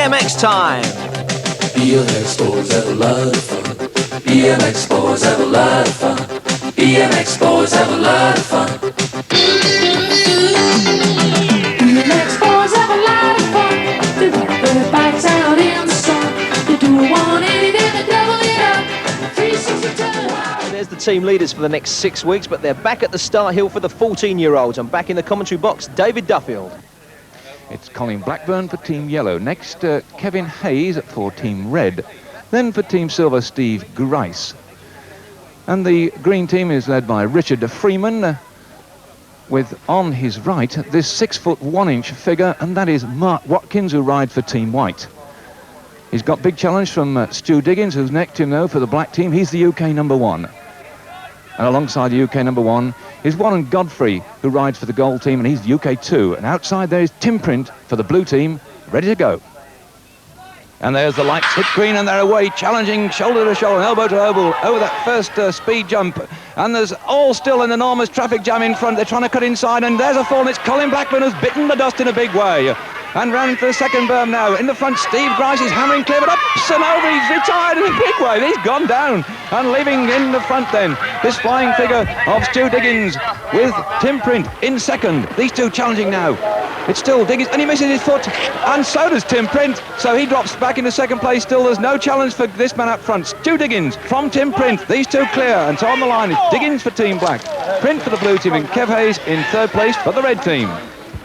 BMX time. BMX boys have a lot of fun. BMX boys have a lot of fun. BMX boys have a lot of fun. BMX boys have a lot of fun. They ride their bikes out in the sun. They do a 180, then they double it up. 360 turn. There's the team leaders for the next 6 weeks, but they're back at the start hill for the 14-year-olds. And back in the commentary box, David Duffield. It's Colin Blackburn for Team Yellow. Next, Kevin Hayes for Team Red. Then for Team Silver, Steve Grice. And the green team is led by Richard Freeman, with on his right this 6'1" figure, and that is Mark Watkins, who rides for Team White. He's got big challenge from Stu Diggins, who's next to him though for the black team. He's the UK #1. And alongside the UK #1 is Warren Godfrey, who rides for the gold team, and he's the UK 2. And outside there is Tim Print for the blue team, ready to go. And there's the lights hit green, and they're away, challenging shoulder to shoulder, elbow to elbow, over that first speed jump. And there's all still an enormous traffic jam in front. They're trying to cut inside, and there's a fall, and it's Colin Blackburn who's bitten the dust in a big way. And round for the second berm now. In the front, Steve Grice is hammering clear, but ups and over, he's retired in a big way. He's gone down. And leaving in the front then, this flying figure of Stu Diggins with Tim Print in second. These two challenging now. It's still Diggins, and he misses his foot, and so does Tim Print. So he drops back into second place. Still, there's no challenge for this man up front. Stu Diggins from Tim Print. These two clear, and so on the line is Diggins for Team Black, Print for the blue team, and Kev Hayes in third place for the red team.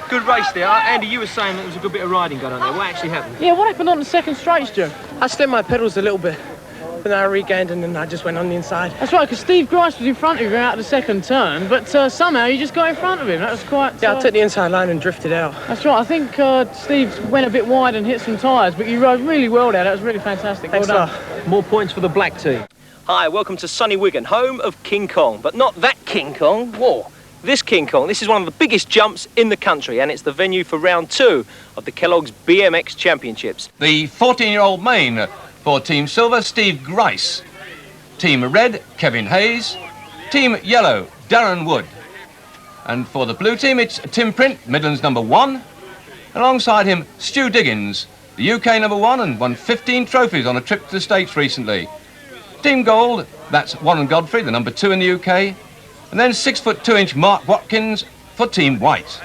Good race there. Andy, you were saying that there was a good bit of riding going on there. What actually happened? Yeah, what happened on the second straight, Stu? I stepped my pedals a little bit, but then I regained and then I just went on the inside. That's right, because Steve Grice was in front of you out of the second turn, but somehow you just got in front of him. That was quite... Yeah, I took the inside line and drifted out. That's right. I think Steve went a bit wide and hit some tyres, but you rode really well there. That was really fantastic. Thanks well done. More points for the black team. Hi, welcome to sunny Wigan, home of King Kong, but not that King Kong. Whoa. This King Kong, this is one of the biggest jumps in the country, and it's the venue for round 2 of the Kellogg's BMX Championships. The 14-year-old main for Team Silver, Steve Grice. Team Red, Kevin Hayes. Team Yellow, Darren Wood. And for the blue team, it's Tim Print, Midlands #1. Alongside him, Stu Diggins, the UK #1 and won 15 trophies on a trip to the States recently. Team Gold, that's Warren Godfrey, the #2 in the UK. And then 6'2" Mark Watkins for Team White.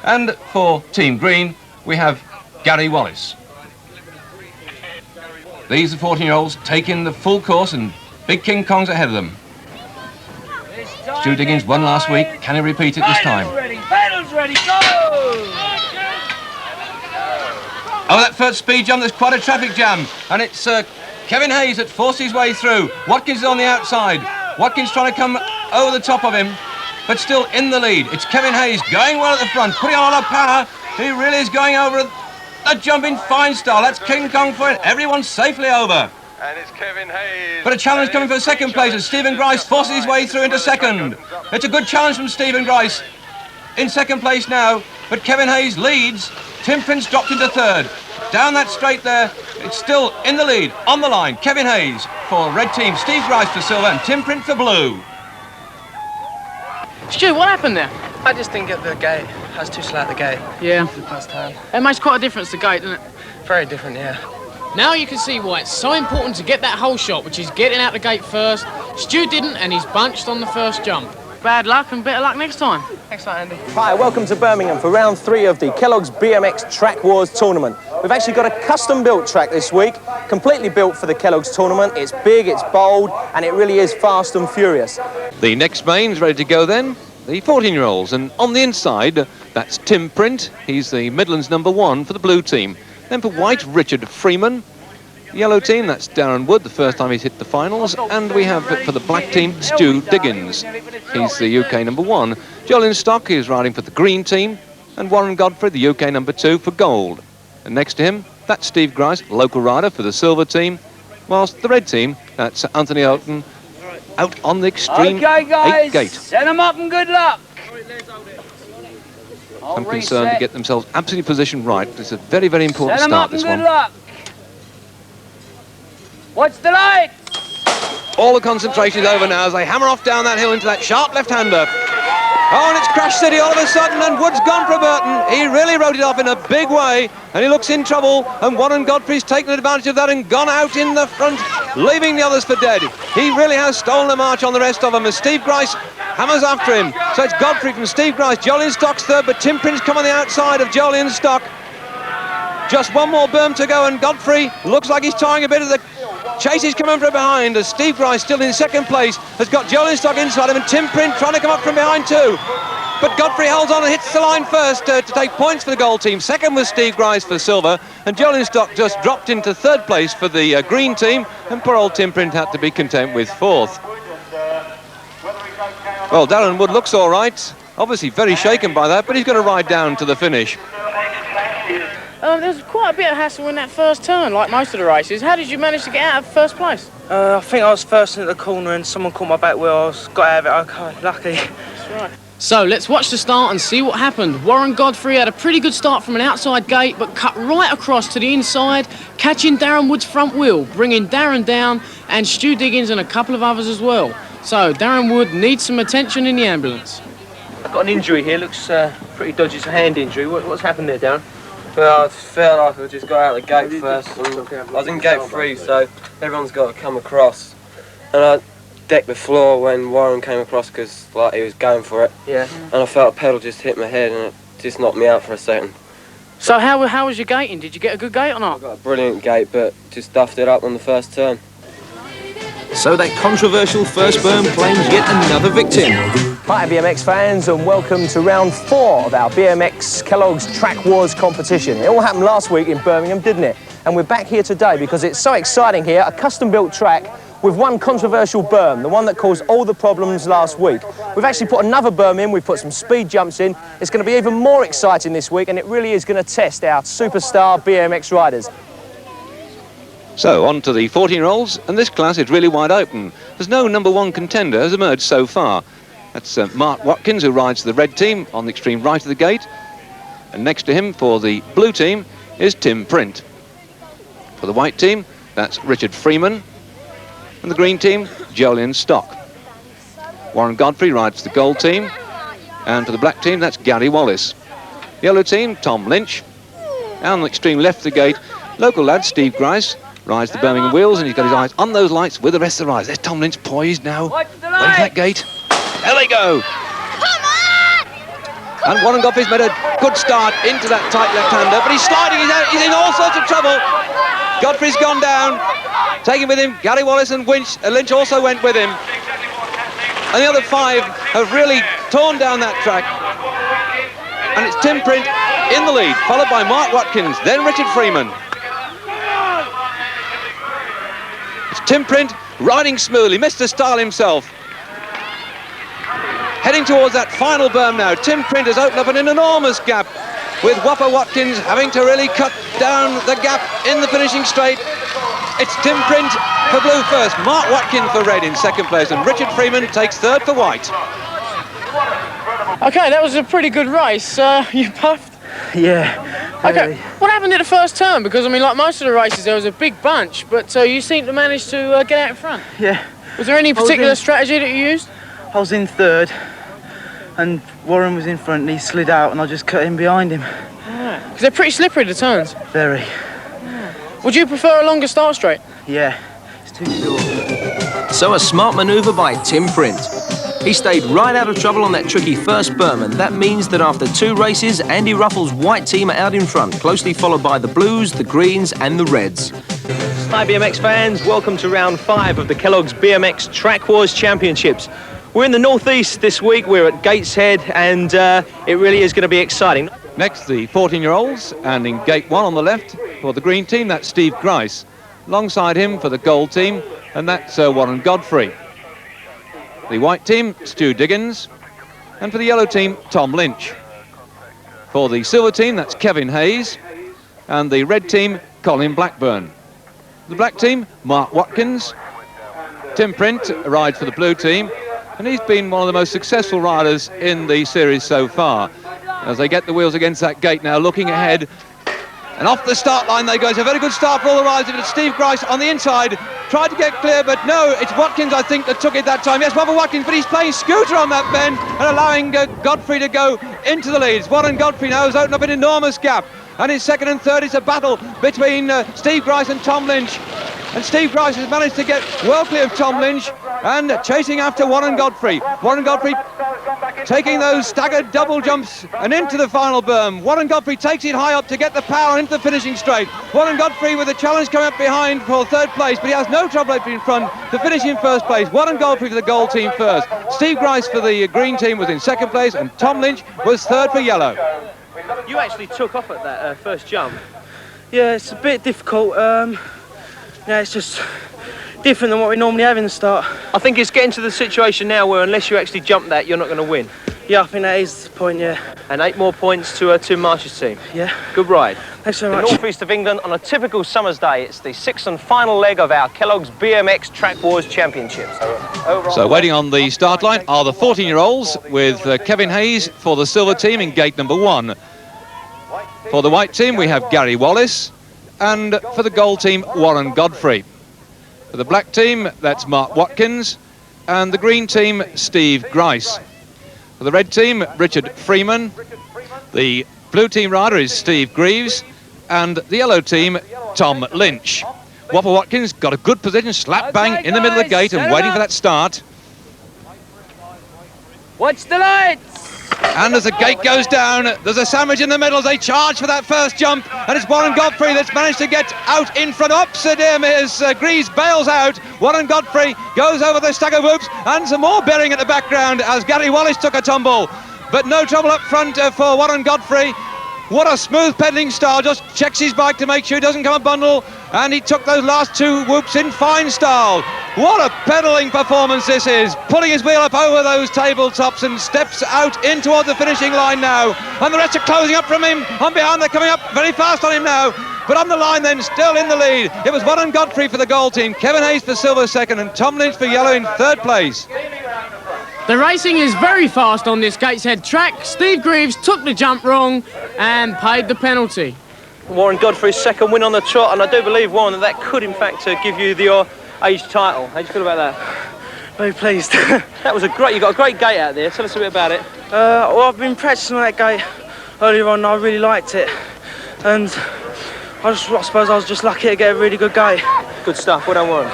And for Team Green, we have Gary Wallace. These are 14-year-olds taking the full course, and big King Kong's ahead of them. Stu Diggins won last week. Can he repeat it this time? Pedals ready, go! Oh, that first speed jump, there's quite a traffic jam. And it's Kevin Hayes that forced his way through. Watkins is on the outside. Watkins trying to come over the top of him, but still in the lead. It's Kevin Hayes going well at the front, putting on a lot of power. He really is going over a jump in fine style. That's King Kong for it. Everyone's safely over. And it's Kevin Hayes. But a challenge coming for the second place as Stephen Grice forces his way through into second. It's a good challenge from Stephen Grice in second place now, but Kevin Hayes leads. Tim Print's dropped into third. Down that straight there, it's still in the lead. On the line, Kevin Hayes for red team, Steve Grice for silver, and Tim Print for blue. Stu, what happened there? I just didn't get the gate. I was too slow at the gate. Yeah. The first time. It makes quite a difference, the gate, doesn't it? Very different, yeah. Now you can see why it's so important to get that whole shot, which is getting out the gate first. Stu didn't, and he's bunched on the first jump. Bad luck and better luck next time. Thanks, Andy. Hi, welcome to Birmingham for round 3 of the Kellogg's BMX Track Wars tournament. We've actually got a custom-built track this week, completely built for the Kellogg's tournament. It's big, it's bold, and it really is fast and furious. The next main's ready to go then, the 14-year-olds, and on the inside, that's Tim Print. He's the Midlands #1 for the blue team. Then for White, Richard Freeman. Yellow team, that's Darren Wood, the first time he's hit the finals. And we have for the black team, Stu Diggins. He's the UK #1. Jolin Stock is riding for the green team. And Warren Godfrey, the UK #2 for gold. And next to him, that's Steve Grice, local rider for the silver team. Whilst the red team, that's Anthony Oaten, out on the extreme 8 gate. Set them up and good luck. I'm concerned to get themselves absolutely positioned right. It's a very, very important start, this one. Watch the light. All the concentration is over now as they hammer off down that hill into that sharp left-hander. Oh, and it's Crash City all of a sudden, and Wood's gone for Burton. He really wrote it off in a big way, and he looks in trouble, and Warren Godfrey's taken advantage of that and gone out in the front, leaving the others for dead. He really has stolen the march on the rest of them as Steve Grice hammers after him. So it's Godfrey from Steve Grice. Jolyon Stock's third, but Tim Prince come on the outside of Jolyon Stock. Just one more berm to go, and Godfrey looks like he's trying a bit of the chase. Is coming from behind as Steve Grice, still in second place, has got Jolyon Stock inside him, and Tim Print trying to come up from behind too. But Godfrey holds on and hits the line first to take points for the gold team. Second was Steve Grice for silver, and Jolyon Stock just dropped into third place for the green team, and poor old Tim Print had to be content with fourth. Well, Darren Wood looks all right, obviously very shaken by that, but he's going to ride down to the finish. There was quite a bit of hassle in that first turn, like most of the races. How did you manage to get out of first place? I think I was first into the corner and someone caught my back wheel. I got out of it, okay, lucky. That's right. So let's watch the start and see what happened. Warren Godfrey had a pretty good start from an outside gate, but cut right across to the inside, catching Darren Wood's front wheel, bringing Darren down, and Stu Diggins and a couple of others as well. So Darren Wood needs some attention in the ambulance. I've got an injury here, looks pretty dodgy. It's a hand injury. What's happened there, Darren? Well, I felt like I just got out of the gate first. I was in gate 3, so everyone's got to come across. And I decked the floor when Warren came across because like he was going for it. Yeah. And I felt a pedal just hit my head and it just knocked me out for a second. So how was your gating? Did you get a good gate or not? I got a brilliant gate, but just duffed it up on the first turn. So that controversial first berm claims yet another victim. Hi BMX fans, and welcome to round 4 of our BMX Kellogg's Track Wars competition. It all happened last week in Birmingham, didn't it? And we're back here today because it's so exciting here, a custom-built track with one controversial berm, the one that caused all the problems last week. We've actually put another berm in, we've put some speed jumps in. It's going to be even more exciting this week, and it really is going to test our superstar BMX riders. So on to the 14-year-olds, and this class is really wide open. There's no #1 contender has emerged so far. That's Mark Watkins, who rides the red team on the extreme right of the gate. And next to him for the blue team is Tim Print. For the white team, that's Richard Freeman. And the green team, Jolyon Stock. Warren Godfrey rides the gold team. And for the black team, that's Gary Wallace. Yellow team, Tom Lynch. And on the extreme left of the gate, local lad Steve Grice rides the Birmingham wheels, and he's got his eyes on those lights with the rest of the riders. There's Tom Lynch poised now. Wait for that gate. There they go. Come on! And Warren Godfrey's made a good start into that tight left-hander, but he's sliding, he's in all sorts of trouble. Godfrey's gone down, taking with him Gary Wallace, and Lynch also went with him. And the other 5 have really torn down that track. And it's Tim Print in the lead, followed by Mark Watkins, then Richard Freeman. It's Tim Print riding smoothly, Mr. Style himself. Heading towards that final berm now. Tim Print has opened up an enormous gap, with Whopper Watkins having to really cut down the gap in the finishing straight. It's Tim Print for blue first, Mark Watkins for red in second place, and Richard Freeman takes third for white. Okay, that was a pretty good race. You puffed? Yeah. Okay, what happened at the first turn? Because, I mean, like most of the races, there was a big bunch, but you seem to manage to get out in front. Yeah. Was there any particular strategy that you used? I was in third and Warren was in front and he slid out and I just cut in behind him. Right. Because they're pretty slippery, the turns. Very. Yeah. Would you prefer a longer start straight? Yeah, it's too short. So a smart manoeuvre by Tim Print. He stayed right out of trouble on that tricky first berm, and that means that after 2 races, Andy Ruffell's white team are out in front, closely followed by the blues, the greens and the reds. Hi BMX fans, welcome to round 5 of the Kellogg's BMX Track Wars Championships. We're in the northeast this week, we're at Gateshead, and it really is going to be exciting. Next, the 14-year-olds, and in gate 1 on the left for the green team, that's Steve Grice. Alongside him for the gold team, and that's Warren Godfrey. The white team, Stu Diggins, and for the yellow team, Tom Lynch. For the silver team, that's Kevin Hayes, and the red team, Colin Blackburn. The black team, Mark Watkins. Tim Print rides for the blue team, and he's been one of the most successful riders in the series so far. As they get the wheels against that gate now, looking ahead, And off the start line they go. It's a very good start for all the riders. It's Steve Grice on the inside. Tried to get clear, but no, it's Watkins, I think, that took it that time. Yes, Warren Watkins, but he's playing scooter on that bend and allowing Godfrey to go into the lead. Warren Godfrey now has opened up an enormous gap. And in second and third, it's a battle between Steve Grice and Tom Lynch. And Steve Grice has managed to get well clear of Tom Lynch and chasing after Warren Godfrey. Warren Godfrey taking those staggered double jumps and into the final berm. Warren Godfrey takes it high up to get the power into the finishing straight. Warren Godfrey with a challenge coming up behind for third place, but he has no trouble up in front to finish in first place. Warren Godfrey for the gold team first. Steve Grice for the green team was in second place, and Tom Lynch was third for yellow. You actually took off at that first jump. Yeah, it's a bit difficult. Yeah, it's just different than what we normally have in the start. I think it's getting to the situation now where unless you actually jump that, you're not going to win. Yeah, I think that is the point, yeah. And 8 more points to Tim Marsh's team. Yeah. Good ride. Thanks so The much. northeast of England on a typical summer's day. It's the 6th and final leg of our Kellogg's BMX Track Wars Championships. So waiting on the start line are the 14-year-olds with Kevin Hayes for the silver team in gate number 1. For the white team, we have Gary Wallace, and for the gold team, Warren Godfrey. For the black team, that's Mark Watkins, and the green team, Steve Grice. For the red team, Richard Freeman. The blue team rider is Steve Greaves, and the yellow team, Tom Lynch. Waffle Watkins got a good position, slap bang in the middle of the gate and waiting for that start. Watch the lights! And as the gate goes down, there's a sandwich in the middle as they charge for that first jump, and it's Warren Godfrey that's managed to get out in front. Opposite him is Greaves bails out. Warren Godfrey goes over the stagger whoops, and some more bearing at the background as Gary Wallace took a tumble. But no trouble up front for Warren Godfrey. What a smooth pedalling style, just checks his bike to make sure he doesn't come a bundle, and he took those last 2 whoops in fine style. What a pedalling performance this is, pulling his wheel up over those tabletops and steps out in toward the finishing line now, and the rest are closing up from him. On behind, they're coming up very fast on him now, but on the line then, still in the lead. It was Warren Godfrey for the gold team, Kevin Hayes for silver second, and Tom Lynch for yellow in third place. The racing is very fast on this Gateshead track. Steve Greaves took the jump wrong and paid the penalty. Warren Godfrey's second win on the trot, and I do believe, Warren, that could in fact give you your age title. How do you feel about that? Very pleased. That was you got a great gate out there. Tell us a bit about it. Well, I've been practicing on that gate earlier on and I really liked it. And I suppose I was just lucky to get a really good gate. Good stuff. Well done, Warren.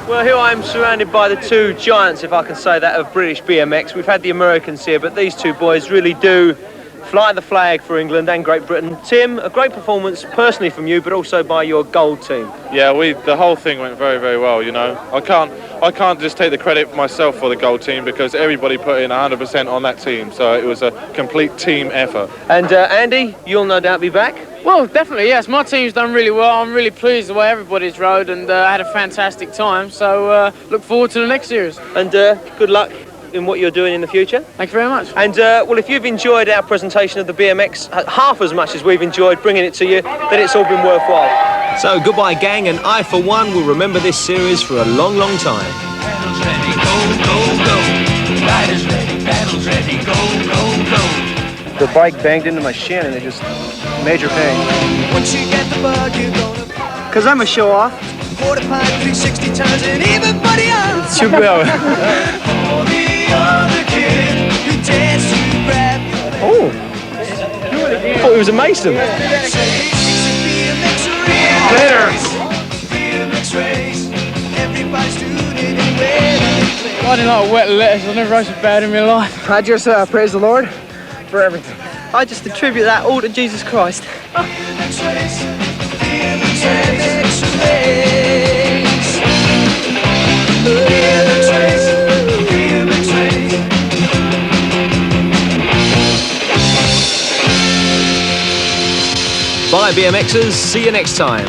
Well, here I am surrounded by the 2 giants, if I can say that, of British BMX. We've had the Americans here, but these 2 boys really do fly the flag for England and Great Britain. Tim, a great performance personally from you, but also by your gold team. Yeah, the whole thing went very, very well, you know. I can't just take the credit myself for the gold team because everybody put in 100% on that team, so it was a complete team effort. And Andy, you'll no doubt be back. Well, definitely, yes. My team's done really well. I'm really pleased the way everybody's rode and had a fantastic time. So look forward to the next series. And good luck in what you're doing in the future. Thank you very much. And well, if you've enjoyed our presentation of the BMX half as much as we've enjoyed bringing it to you, then it's all been worthwhile. So goodbye, gang, and I, for one, will remember this series for a long, long time. Pedals ready, go, go, go. Riders ready, pedals ready, go, go, go. The bike banged into my shin and it just major pain. Once you get the bug, you're gonna Because I'm a show-off. quarter pint 360 times and everybody else. Too well. For the other kid who dares to grab your Oh, I thought he was a mason. I didn't like wet lettuce. I've never roasted bad in my life. I just praise the Lord for everything. I just attribute that all to Jesus Christ. Bye, BMXers. See you next time.